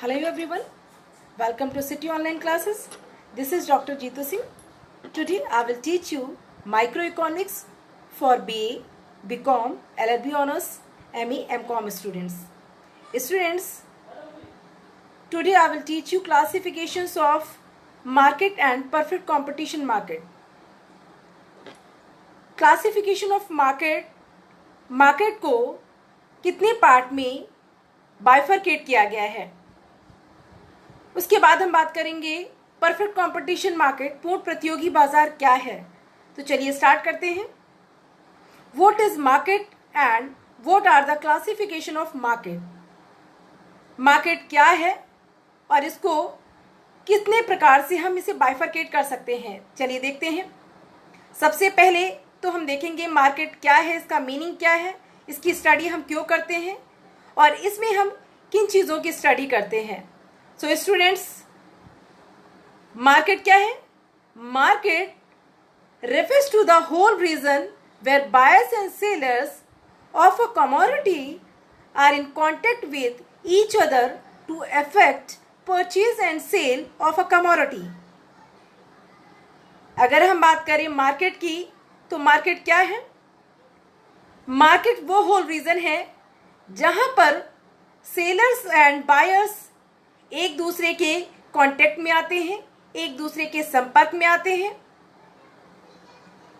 Hello everyone, welcome to City Online Classes. This is Dr. Jeetu Singh. Today I will teach you microeconomics for BA, BCom, LLB Honors, ME, MCom students. Students, today I will teach you classifications of market and perfect competition market. Classification of market को कितने part में bifurcate किया गया है. उसके बाद हम बात करेंगे परफेक्ट कंपटीशन मार्केट, पूर्ण प्रतियोगी बाजार क्या है. तो चलिए स्टार्ट करते हैं. What is market and what are the classification of market. Market क्या है और इसको कितने प्रकार से हम इसे बाइफरकेट कर सकते हैं. चलिए देखते हैं. सबसे पहले तो हम देखेंगे मार्केट क्या है, इसका मीनिंग क्या है, इसकी स्टडी हम क्यों करते हैं और इसमें हम किन चीज़ों की स्टडी करते हैं. सो स्टूडेंट्स, मार्केट क्या है. Market refers to the whole region where buyers and sellers of a commodity are in contact with each other to effect purchase and sale of a commodity. अगर हम बात करें market की तो market क्या है. मार्केट वो होल रीजन है जहां पर सेलर्स एंड बायर्स एक दूसरे के कांटेक्ट में आते हैं, एक दूसरे के संपर्क में आते हैं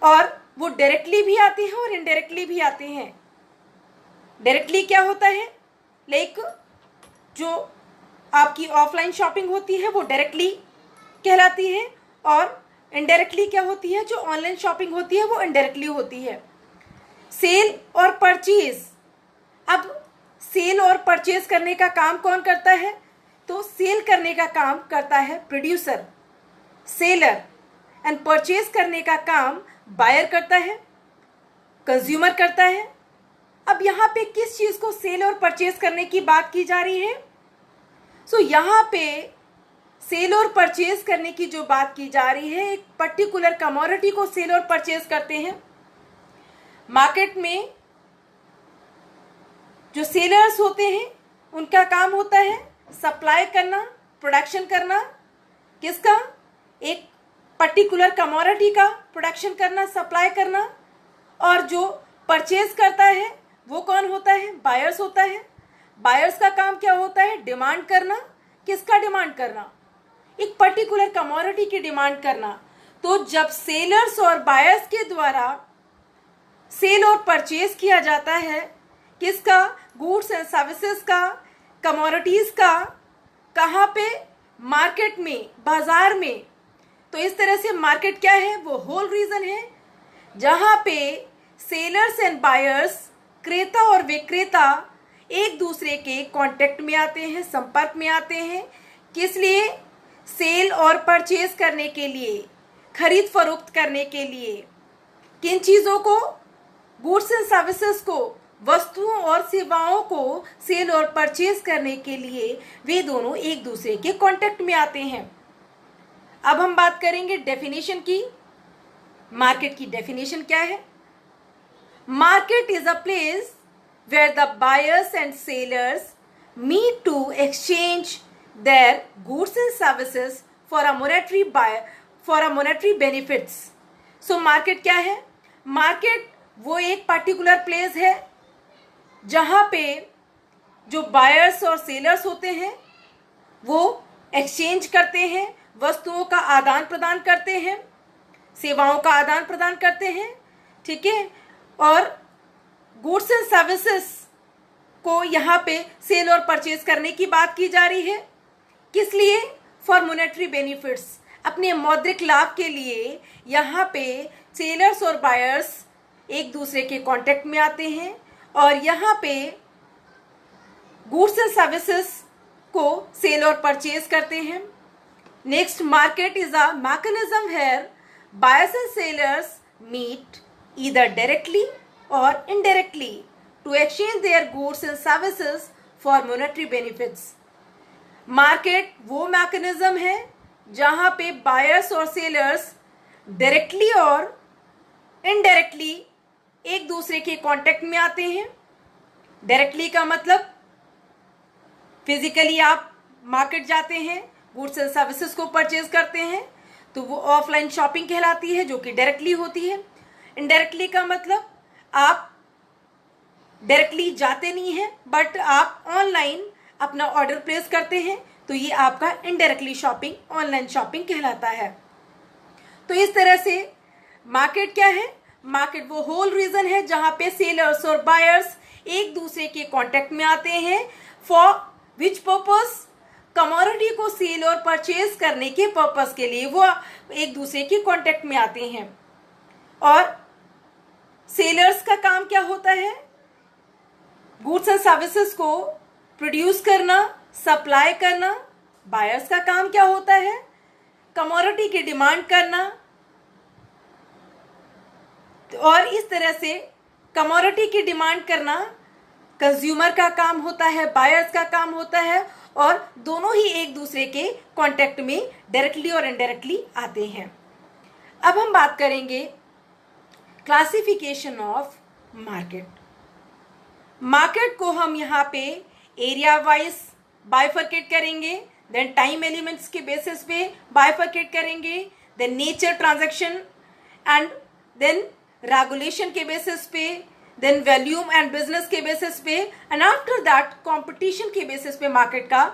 और वो डायरेक्टली भी आते हैं और इनडायरेक्टली भी आते हैं. डायरेक्टली क्या होता है, लाइक जो आपकी ऑफलाइन शॉपिंग होती है वो डायरेक्टली कहलाती है और इनडायरेक्टली क्या होती है, जो ऑनलाइन शॉपिंग होती है वो इनडायरेक्टली होती है. सेल और परचेज. अब सेल और परचेज करने का काम कौन करता है. तो सेल करने का काम करता है प्रोड्यूसर, सेलर, एंड परचेज करने का काम बायर करता है, कंज्यूमर करता है. अब यहाँ पे किस चीज़ को सेल और परचेज करने की बात की जा रही है. सो यहाँ पे सेल और परचेज करने की जो बात की जा रही है, एक पर्टिकुलर कमोडिटी को सेल और परचेज करते हैं. मार्केट में जो सेलर्स होते हैं उनका काम होता है सप्लाई करना, प्रोडक्शन करना. किसका, एक पर्टिकुलर कमोडिटी का प्रोडक्शन करना, सप्लाई करना. और जो परचेज करता है वो कौन होता है, बायर्स होता है. बायर्स का काम क्या होता है, डिमांड करना. किसका डिमांड करना, एक पर्टिकुलर कमोडिटी की डिमांड करना. तो जब सेलर्स और बायर्स के द्वारा सेल और परचेज किया जाता है, किसका, गुड्स एंड सर्विसेज का, कमोडिटीज का, कहाँ पे, मार्केट में, बाजार में. तो इस तरह से मार्केट क्या है, वो होल रीजन है जहाँ पे सेलर्स एंड बायर्स, क्रेता और विक्रेता एक दूसरे के कांटेक्ट में आते हैं, संपर्क में आते हैं. किस लिए, सेल और परचेज करने के लिए, खरीद फरोख्त करने के लिए. किन चीज़ों को, गुड्स एंड सर्विसेज को, वस्तुओं और सेवाओं को सेल और परचेज करने के लिए वे दोनों एक दूसरे के कांटेक्ट में आते हैं. अब हम बात करेंगे डेफिनेशन की. मार्केट की डेफिनेशन क्या है. Market is a place where the buyers and sellers meet to exchange their goods and services for a monetary benefits. So market क्या है. मार्केट वो एक पर्टिकुलर प्लेस है जहाँ पे जो बायर्स और सेलर्स होते हैं वो एक्सचेंज करते हैं, वस्तुओं का आदान प्रदान करते हैं, सेवाओं का आदान प्रदान करते हैं. ठीक है. और गुड्स एंड सर्विसेज को यहाँ पे सेल और परचेज करने की बात की जा रही है. किस लिए, फॉर मॉनेटरी बेनिफिट्स, अपने मौद्रिक लाभ के लिए यहाँ पे सेलर्स और बायर्स एक दूसरे के कांटेक्ट में आते हैं और यहाँ पे गुड्स एंड सर्विसेज को सेल और परचेज करते हैं. Next, market is a mechanism where buyers and sellers meet either directly or indirectly to exchange their goods and services for monetary benefits. Market वो मैकेनिज्म है जहाँ पे बायर्स और sellers directly or indirectly एक दूसरे के कांटेक्ट में आते हैं. डायरेक्टली का मतलब फिजिकली आप मार्केट जाते हैं, गुड्स एंड सर्विसेज को परचेज करते हैं, तो वो ऑफलाइन शॉपिंग कहलाती है, जो कि डायरेक्टली होती है। इनडायरेक्टली का मतलब आप डायरेक्टली जाते नहीं हैं, बट आप ऑनलाइन अपना ऑर्डर प्लेस करते हैं, तो ये आपका इनडायरेक्टली शॉपिंग, ऑनलाइन शॉपिंग कहलाता है। तो इस तरह से मार्केट क्या है? मार्केट वो होल रीजन है जहां पे सेलर्स और बायर्स एक दूसरे के कांटेक्ट में आते हैं। For which purpose? कमोडिटी को सेल और परचेज करने के पर्पस के लिए वो एक दूसरे के कांटेक्ट में आते हैं। और सेलर्स का काम क्या होता है? गुड्स एंड सर्विसेज को प्रोड्यूस करना, सप्लाई करना। बायर्स का काम क्या होता है? कमोडिटी की डिमांड करना। और इस तरह से कमोडिटी की डिमांड करना कंज्यूमर का काम होता है, बायर्स का काम होता है, और दोनों ही एक दूसरे के कांटेक्ट में डायरेक्टली और इनडायरेक्टली आते हैं। अब हम बात करेंगे क्लासिफिकेशन ऑफ मार्केट। मार्केट को हम यहाँ पे एरिया वाइज बाइफरकेट करेंगे, देन टाइम एलिमेंट्स के बेसिस पे बाइफरकेट करेंगे, then nature transaction and then regulation के बेसिस पे, देन वॉल्यूम एंड बिजनेस के बेसिस पे, एंड आफ्टर दैट कंपटीशन के बेसिस पे मार्केट का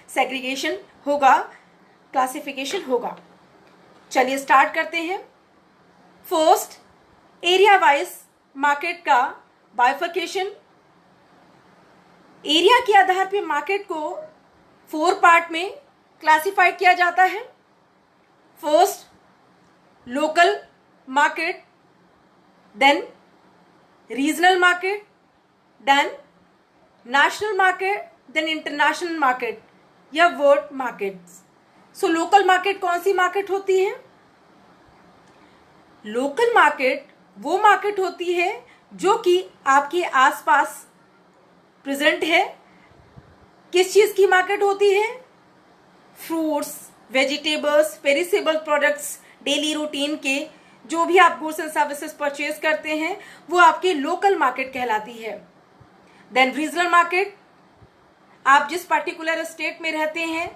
सेग्रीगेशन होगा, क्लासिफिकेशन होगा। चलिए स्टार्ट करते हैं। फर्स्ट, एरिया वाइज मार्केट का बाइफरकेशन। एरिया के आधार पे मार्केट को 4 पार्ट में क्लासिफाइड किया जाता है। First, local market, then regional market, then national market, then international market या world markets. So local market कौन सी मार्केट होती है? लोकल मार्केट वो मार्केट होती है जो कि आपके आसपास प्रेजेंट है। किस चीज की मार्केट होती है? Fruits, vegetables, perishable products, daily routine के जो भी आप गुड्स एंड सर्विसेज परचेज करते हैं वो आपकी लोकल मार्केट कहलाती है। देन रीजनल मार्केट, आप जिस पर्टिकुलर स्टेट में रहते हैं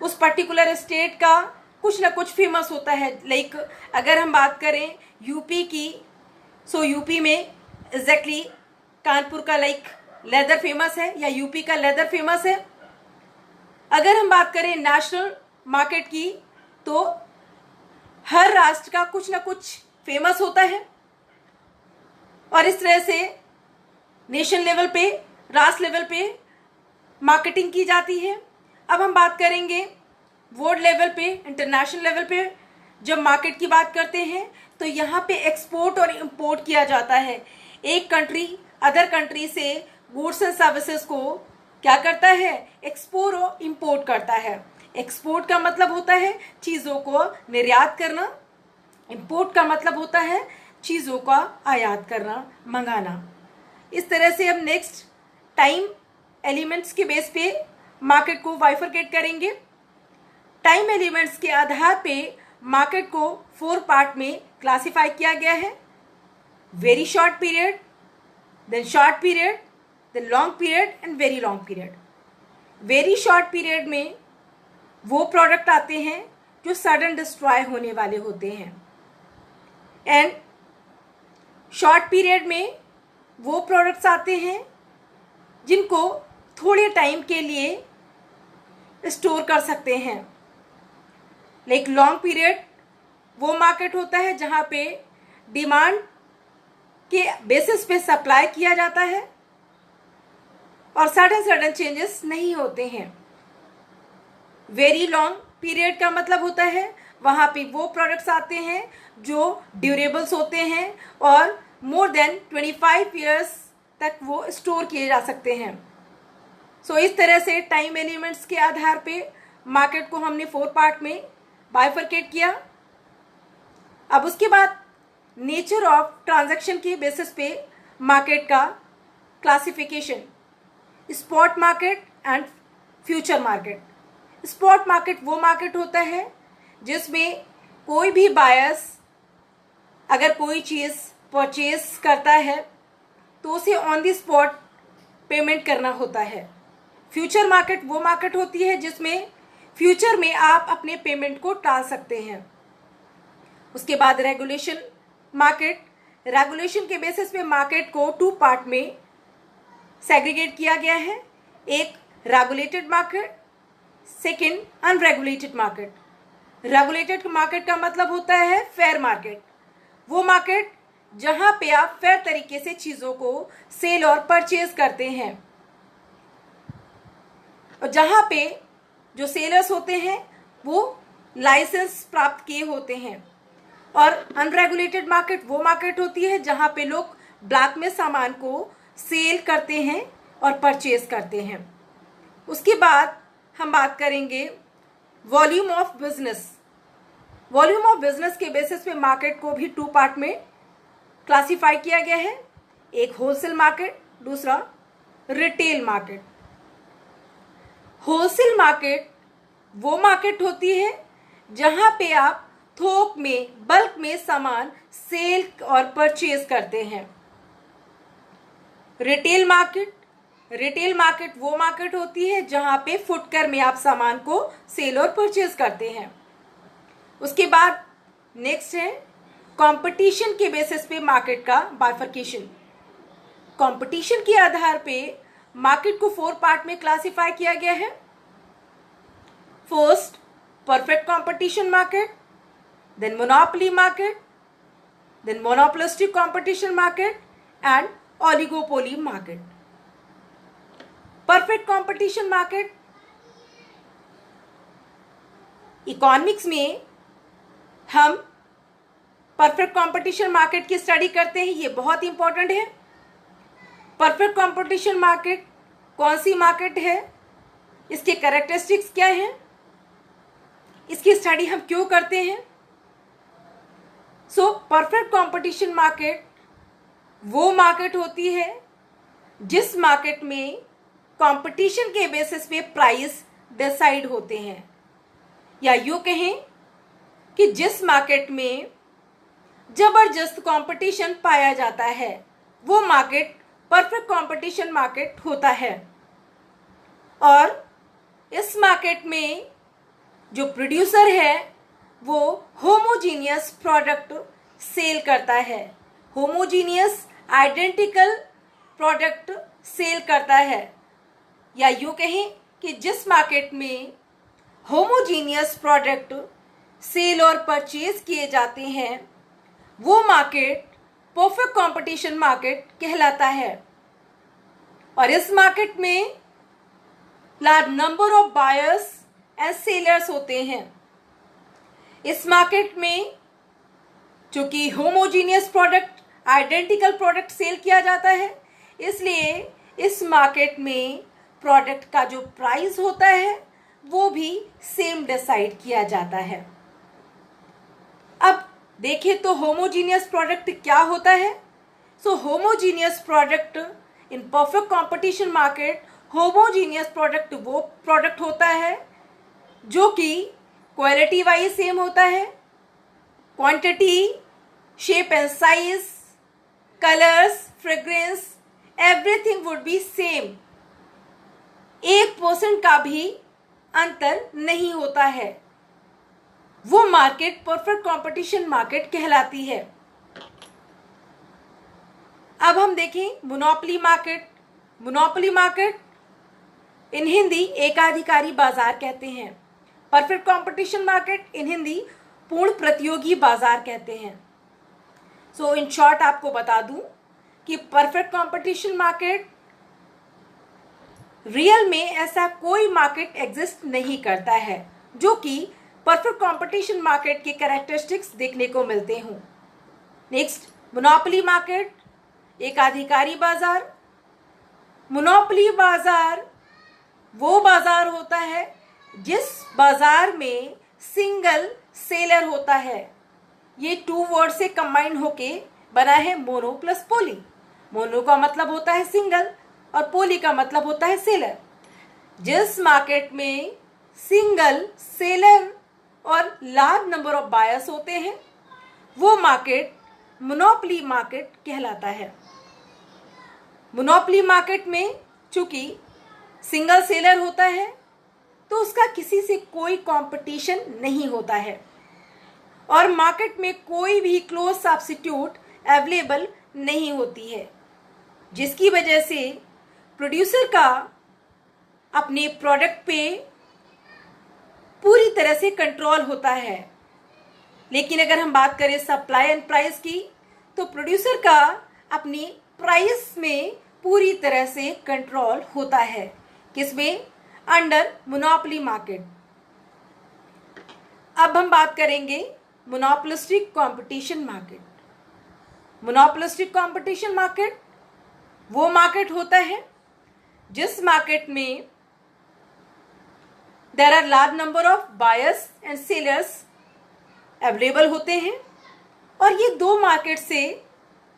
उस पर्टिकुलर स्टेट का कुछ ना कुछ फेमस होता है। लाइक अगर हम बात करें यूपी की, सो यूपी में एग्जैक्टली कानपुर का लाइक लेदर फेमस है या यूपी का लेदर फेमस है। अगर हम बात करें नेशनल मार्केट की, तो हर राष्ट्र का कुछ ना कुछ फेमस होता है, और इस तरह से नेशन लेवल पे, राष्ट्र लेवल पे मार्केटिंग की जाती है। अब हम बात करेंगे वर्ल्ड लेवल पे, इंटरनेशनल लेवल पे जब मार्केट की बात करते हैं तो यहाँ पे एक्सपोर्ट और इंपोर्ट किया जाता है। एक कंट्री अदर कंट्री से गुड्स एंड सर्विसेज को क्या करता है? एक्सपोर्ट और इंपोर्ट करता है। एक्सपोर्ट का मतलब होता है चीज़ों को निर्यात करना, इंपोर्ट का मतलब होता है चीज़ों का आयात करना, मंगाना। इस तरह से अब नेक्स्ट टाइम एलिमेंट्स के बेस पे मार्केट को बाइफरकेट करेंगे। टाइम एलिमेंट्स के आधार पे मार्केट को 4 पार्ट में क्लासिफाई किया गया है। Very short period, then short period, then long period and very long period. Very short period में वो प्रोडक्ट आते हैं जो सडन डिस्ट्रॉय होने वाले होते हैं, एंड शॉर्ट पीरियड में वो प्रोडक्ट्स आते हैं जिनको थोड़े टाइम के लिए स्टोर कर सकते हैं। लाइक लॉन्ग पीरियड वो मार्केट होता है जहां पे डिमांड के बेसिस पे सप्लाई किया जाता है और सडन चेंजेस नहीं होते हैं। वेरी लॉन्ग पीरियड का मतलब होता है वहां पे वो प्रोडक्ट्स आते हैं जो ड्यूरेबल्स होते हैं और मोर देन 25 ईयर्स तक वो स्टोर किए जा सकते हैं। सो इस तरह से टाइम एलिमेंट्स के आधार पे मार्केट को हमने 4 पार्ट में बाइफरकेट किया। अब उसके बाद नेचर ऑफ ट्रांजैक्शन के बेसिस पे मार्केट का classification, spot market and future market. Spot market वो मार्केट होता है जिसमें कोई भी बायर्स अगर कोई चीज़ परचेज करता है तो उसे ऑन द स्पॉट पेमेंट करना होता है। फ्यूचर मार्केट वो मार्केट होती है जिसमें फ्यूचर में आप अपने पेमेंट को टाल सकते हैं। उसके बाद रेगुलेशन मार्केट, रेगुलेशन के बेसिस पे मार्केट को 2 पार्ट में सेग्रीगेट किया गया है। एक regulated market, second unregulated market. Regulated market का मतलब होता है फेयर मार्केट, वो मार्केट जहां पे आप फेयर तरीके से चीजों को सेल और परचेज करते हैं, और जहां पे जो सेलर्स होते हैं वो लाइसेंस प्राप्त किए होते हैं। और अनरेगुलेटेड मार्केट वो मार्केट होती है जहां पे लोग ब्लैक में सामान को सेल करते हैं और परचेज करते हैं। उसके बाद हम बात करेंगे volume of business. Volume of business के बेसिस पे मार्केट को भी 2 पार्ट में क्लासिफाई किया गया है। एक होलसेल मार्केट, दूसरा रिटेल मार्केट। होलसेल मार्केट वो मार्केट होती है जहां पे आप थोक में, बल्क में सामान सेल और परचेज करते हैं। रिटेल मार्केट वो मार्केट होती है जहां पे फुटकर में आप सामान को सेल और परचेज करते हैं। उसके बाद नेक्स्ट है कंपटीशन के बेसिस पे मार्केट का बाइफरकेशन। कंपटीशन के आधार पे मार्केट को 4 पार्ट में क्लासिफाई किया गया है। First, perfect competition market, then monopoly market, then monopolistic competition market and oligopoly market. Perfect competition market, economics में हम परफेक्ट कंपटीशन मार्केट की स्टडी करते हैं, ये बहुत इंपॉर्टेंट है। परफेक्ट कंपटीशन मार्केट कौन सी मार्केट है, इसके कैरेक्टरिस्टिक्स क्या हैं, इसकी स्टडी हम क्यों करते हैं। परफेक्ट कंपटीशन मार्केट वो मार्केट होती है जिस मार्केट में कंपटीशन के बेसिस पे प्राइस डिसाइड होते हैं, या यूं कहें कि जिस मार्केट में जबरदस्त कंपटीशन पाया जाता है वो मार्केट परफेक्ट कंपटीशन मार्केट होता है। और इस मार्केट में जो प्रोड्यूसर है वो होमोजीनियस प्रोडक्ट सेल करता है, होमोजीनियस आइडेंटिकल प्रोडक्ट सेल करता है, या यूं कहें कि जिस मार्केट में होमोजीनियस प्रोडक्ट सेल और परचेज किए जाते हैं वो मार्केट परफेक्ट कंपटीशन मार्केट कहलाता है। और इस मार्केट में large number of buyers and sellers होते हैं। इस मार्केट में चूंकि homogeneous product, identical product sale किया जाता है, इसलिए इस मार्केट में प्रोडक्ट का जो प्राइस होता है वो भी सेम डिसाइड किया जाता है। अब देखें तो होमोजीनियस प्रोडक्ट क्या होता है। Homogeneous product in perfect competition market, homogeneous product वो प्रोडक्ट होता है जो कि क्वालिटी वाइज सेम होता है, quantity, shape and size, colours, fragrance, everything would be same. 1% का भी अंतर नहीं होता है। वो मार्केट परफेक्ट कंपटीशन मार्केट कहलाती है। अब हम देखें monopoly market. Monopoly market in Hindi एकाधिकारी बाजार कहते हैं। Perfect competition market in Hindi पूर्ण प्रतियोगी बाजार कहते हैं। इन शॉर्ट आपको बता दूं कि परफेक्ट कंपटीशन मार्केट रियल में ऐसा कोई मार्केट एग्जिस्ट नहीं करता है जो कि परफेक्ट कंपटीशन मार्केट के कैरेक्टरिस्टिक्स देखने को मिलते हों। नेक्स्ट, मोनोपोली मार्केट, एकाधिकारी बाजार। मोनोपोली बाजार वो बाजार होता है जिस बाजार में सिंगल सेलर होता है। ये 2 वर्ड से कंबाइन होके बना है मोनो प्लस पोली। मोनो का मतलब होता है सिंगल और पोली का मतलब होता है सेलर। जिस मार्केट में सिंगल सेलर और लार्ज नंबर ऑफ बायर्स होते हैं वो मार्केट मोनोपोली मार्केट कहलाता है। मोनोपोली मार्केट में चूंकि सिंगल सेलर होता है तो उसका किसी से कोई कंपटीशन नहीं होता है और मार्केट में कोई भी क्लोज सब्स्टिट्यूट अवेलेबल नहीं होती है, जिसकी वजह से प्रोड्यूसर का अपने प्रोडक्ट पे पूरी तरह से कंट्रोल होता है। लेकिन अगर हम बात करें सप्लाई एंड प्राइस की, तो प्रोड्यूसर का अपनी प्राइस में पूरी तरह से कंट्रोल होता है। किसमें? Under monopoly market. अब हम बात करेंगे monopolistic competition market. Monopolistic competition market वो मार्केट होता है जिस मार्केट में there are large number of buyers and sellers available होते हैं और ये दो मार्केट से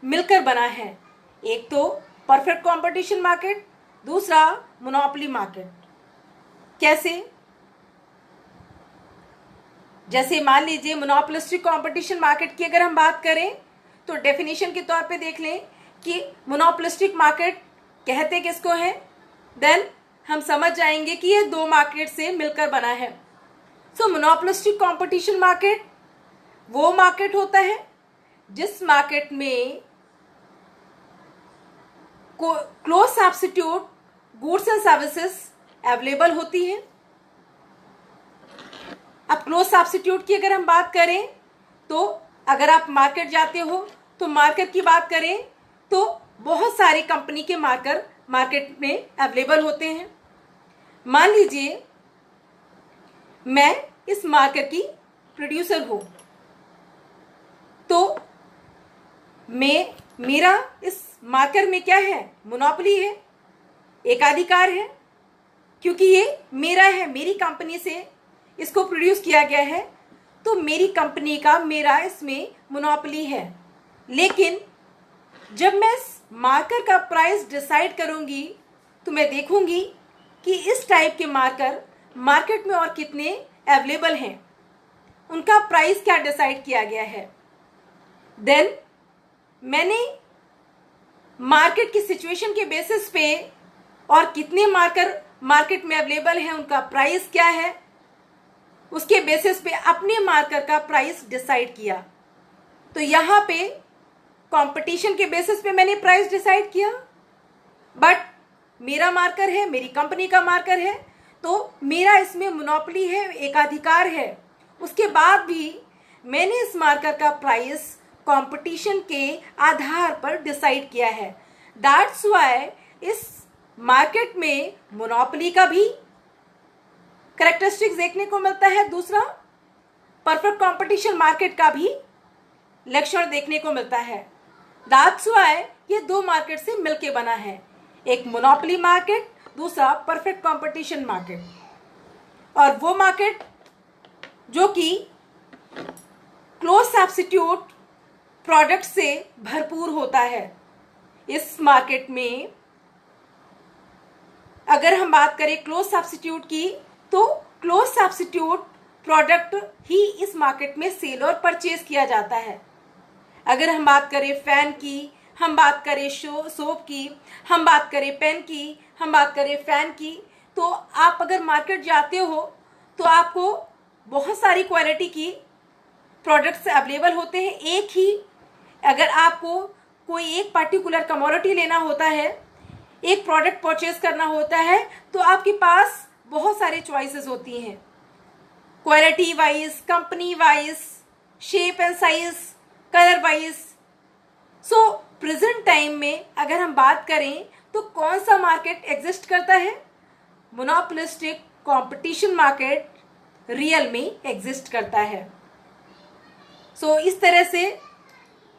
मिलकर बना है। एक तो परफेक्ट कंपटीशन मार्केट, दूसरा मोनोपोली मार्केट। कैसे? जैसे मान लीजिए मोनोपोलिस्टिक कंपटीशन मार्केट की अगर हम बात करें तो डेफिनेशन के तौर पे देख लें कि मोनोपोलिस्टिक मार्केट कहते किसको है, देन हम समझ जाएंगे कि ये दो मार्केट से मिलकर बना है। सो मोनोपोलिस्टिक कंपटीशन मार्केट वो मार्केट होता है जिस मार्केट में close substitute goods and services available होती है। अब क्लोज सब्स्टिट्यूट की अगर हम बात करें तो अगर आप मार्केट जाते हो तो मार्केट की बात करें तो बहुत सारी कंपनी के मार्कर मार्केट में अवेलेबल होते हैं। मान लीजिए मैं इस मार्कर की प्रोड्यूसर हूं तो मेरा इस मार्कर में क्या है, मोनोपोली है, एकाधिकार है, क्योंकि ये मेरा है, मेरी कंपनी से इसको प्रोड्यूस किया गया है तो मेरी कंपनी का मेरा इसमें मोनोपोली है। लेकिन जब मैं इस मार्कर का प्राइस डिसाइड करूंगी तो मैं देखूंगी कि इस टाइप के मार्कर मार्केट में और कितने अवेलेबल हैं, उनका प्राइस क्या डिसाइड किया गया है। देन मैंने मार्केट की सिचुएशन के बेसिस पे और कितने मार्कर मार्केट में अवेलेबल हैं, उनका प्राइस क्या है, उसके बेसिस पे अपने मार्कर का प्राइस डिसाइड किया। तो यहाँ पे कंपटीशन के बेसिस पे मैंने प्राइस डिसाइड किया, बट मेरा मार्कर है, मेरी कंपनी का मार्कर है तो मेरा इसमें मोनोपोली है, एकाधिकार है। उसके बाद भी मैंने इस मार्कर का प्राइस कंपटीशन के आधार पर डिसाइड किया है। दैट्स व्हाई इस मार्केट में मोनोपोली का भी कैरेक्टरिस्टिक्स देखने को मिलता है, दूसरा परफेक्ट कंपटीशन मार्केट का भी लक्षण देखने को मिलता है। दैट्स व्हाई ये दो मार्केट से मिलके बना है, एक मोनोपोली मार्केट, दूसरा परफेक्ट कंपटीशन मार्केट। और वो मार्केट जो कि क्लोज सब्स्टिट्यूट प्रोडक्ट से भरपूर होता है। इस मार्केट में अगर हम बात करें क्लोज सब्स्टिट्यूट की तो क्लोज सब्स्टिट्यूट प्रोडक्ट ही इस मार्केट में सेल और परचेज किया जाता है। अगर हम बात करें फैन की, हम बात करें सोप की, हम बात करें पेन की, हम बात करें फैन की, तो आप अगर मार्केट जाते हो तो आपको बहुत सारी क्वालिटी की प्रोडक्ट्स अवेलेबल होते हैं। एक ही अगर आपको कोई एक पर्टिकुलर कमोडिटी लेना होता है, एक प्रोडक्ट परचेज करना होता है तो आपके पास बहुत सारे चॉइसेस होती हैं, quality wise, company wise, shape and size, colour wise. So present time में अगर हम बात करें तो कौन सा मार्केट एग्जिस्ट करता है? मोनोपोलिस्टिक कंपटीशन मार्केट रियल में एग्जिस्ट करता है। सो इस तरह से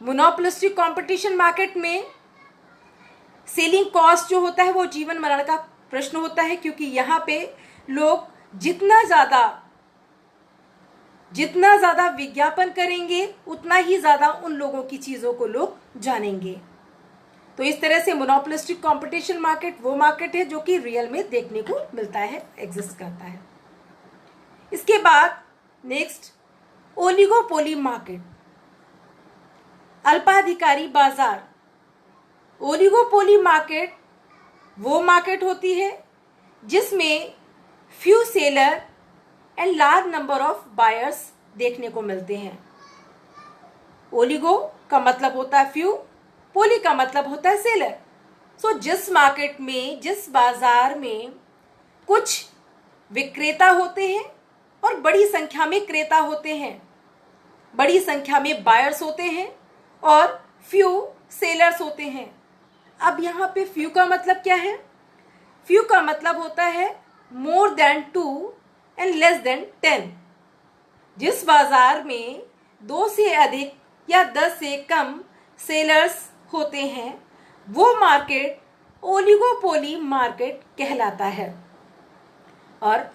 मोनोपोलिस्टिक कंपटीशन मार्केट में सेलिंग कॉस्ट जो होता है वो जीवन मरण का प्रश्न होता है, क्योंकि यहाँ पे लोग जितना ज्यादा विज्ञापन करेंगे उतना ही ज्यादा उन लोगों की चीजों को लोग जानेंगे। तो इस तरह से मोनोपोलिस्टिक कंपटीशन मार्केट वो मार्केट है जो कि रियल में देखने को मिलता है, एग्जिस्ट करता है। इसके बाद नेक्स्ट ओलिगोपोली मार्केट, अल्पाधिकारी बाजार। ओलिगोपोली मार्केट वो मार्केट होती है जिसमें few seller and large number of buyers देखने को मिलते हैं। ओलिगो का मतलब होता है फ्यू, पोली का मतलब होता है सेलर। सो जिस मार्केट में, जिस बाजार में कुछ विक्रेता होते हैं और बड़ी संख्या में क्रेता होते हैं, बड़ी संख्या में बायर्स होते हैं और फ्यू सेलर्स होते हैं। अब यहाँ पे फ्यू का मतलब क्या है? फ्यू का मतलब होता है more than 2 and less than 10। जिस बाजार में 2 से अधिक या 10 से कम सेलर्स होते हैं वो मार्केट ओलिगोपोली मार्केट कहलाता है। और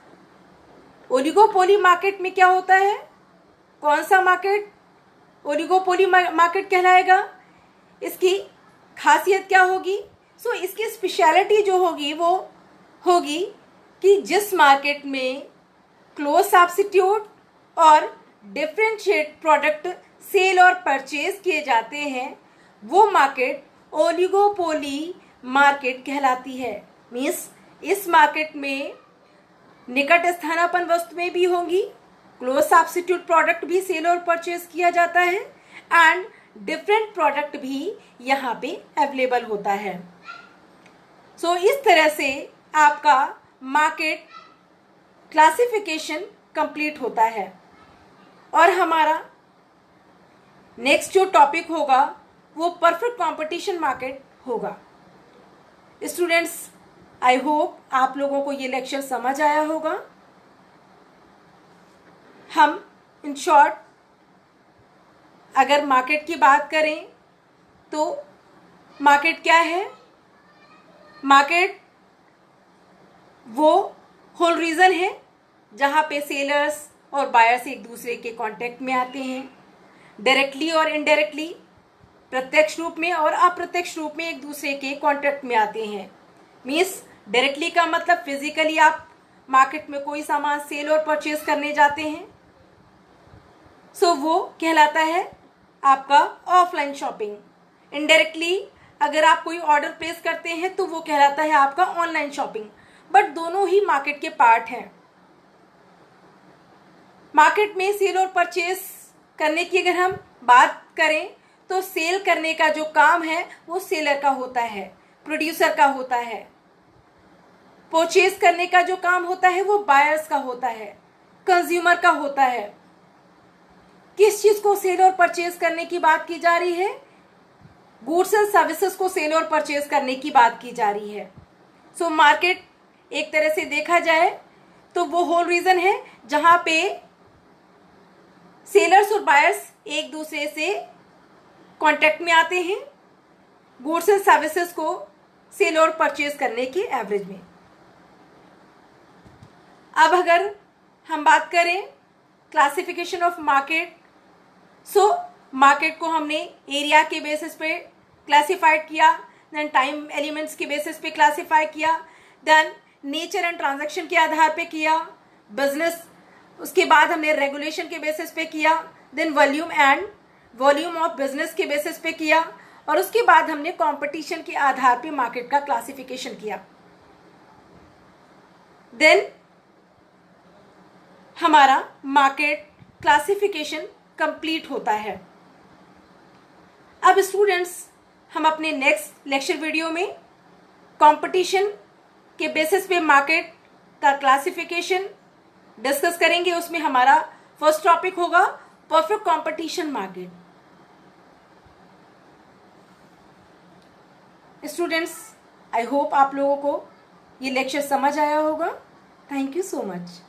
ओलिगोपोली मार्केट में क्या होता है? कौन सा मार्केट ओलिगोपोली मार्केट कहलाएगा? इसकी खासियत क्या होगी? सो इसकी स्पेशलिटी जो होगी वो होगी कि जिस मार्केट में क्लोज सब्स्टिट्यूट और डिफरेंशिएट प्रोडक्ट सेल और परचेज किए जाते हैं वो मार्केट ओलिगोपोली मार्केट कहलाती है। मीन्स इस मार्केट में निकट स्थानापन्न वस्तुएं भी होंगी, क्लोज सब्स्टिट्यूट प्रोडक्ट भी सेल और परचेज किया जाता है एंड डिफरेंट प्रोडक्ट भी यहाँ पे अवेलेबल होता है। सो इस तरह से आपका मार्केट क्लासिफिकेशन कंप्लीट होता है। और हमारा नेक्स्ट जो टॉपिक होगा वो परफेक्ट कंपटीशन मार्केट होगा। स्टूडेंट्स, आई होप आप लोगों को ये लेक्चर समझ आया होगा। हम इन शॉर्ट अगर मार्केट की बात करें तो मार्केट क्या है? मार्केट वो होल रीजन है जहाँ पे सेलर्स और बायर्स एक दूसरे के कांटेक्ट में आते हैं, डायरेक्टली और इनडायरेक्टली, प्रत्यक्ष रूप में और अप्रत्यक्ष रूप में एक दूसरे के कांटेक्ट में आते हैं। मीन्स डायरेक्टली का मतलब फिजिकली आप मार्केट में कोई सामान सेल और परचेज करने जाते हैं, सो वो कहलाता है आपका ऑफलाइन शॉपिंग। इनडायरेक्टली अगर आप कोई ऑर्डर प्लेस करते हैं तो वो कहलाता है आपका ऑनलाइन शॉपिंग। बट दोनों ही मार्केट के पार्ट हैं। मार्केट में सेल और परचेज करने की अगर हम बात करें तो सेल करने का जो काम है वो सेलर का होता है, प्रोड्यूसर का होता है। परचेज करने का जो काम होता है वो बायर्स का होता है, कंज्यूमर का होता है। किस चीज को सेल और परचेज करने की बात की जा रही है? गुड्स एंड सर्विसेज को सेल और परचेज करने की बात की जा रही है। सो मार्केट एक तरह से देखा जाए तो वो होल रीजन है जहां पे सेलर्स और बायर्स एक दूसरे से कांटेक्ट में आते हैं गुड्स एंड सर्विसेज को सेल और परचेज करने के एवरेज में। अब अगर हम बात करें classification of market, so market को हमने एरिया के बेसिस पे क्लासिफाइड किया, देन टाइम एलिमेंट्स के बेसिस पे क्लासिफाई किया, देन नेचर एंड ट्रांजैक्शन के आधार पे किया, बिजनेस उसके बाद हमने रेगुलेशन के बेसिस पे किया, देन वॉल्यूम ऑफ बिजनेस के बेसिस पे किया और उसके बाद हमने कंपटीशन के आधार पे मार्केट का क्लासिफिकेशन किया। देन हमारा मार्केट क्लासिफिकेशन कंप्लीट होता है। अब स्टूडेंट्स, हम अपने नेक्स्ट लेक्चर वीडियो में कंपटीशन के बेसिस पे मार्केट का क्लासिफिकेशन डिस्कस करेंगे। उसमें हमारा फर्स्ट टॉपिक होगा perfect competition market. Students, I hope आप लोगों को ये लेक्चर समझ आया होगा। Thank you so much.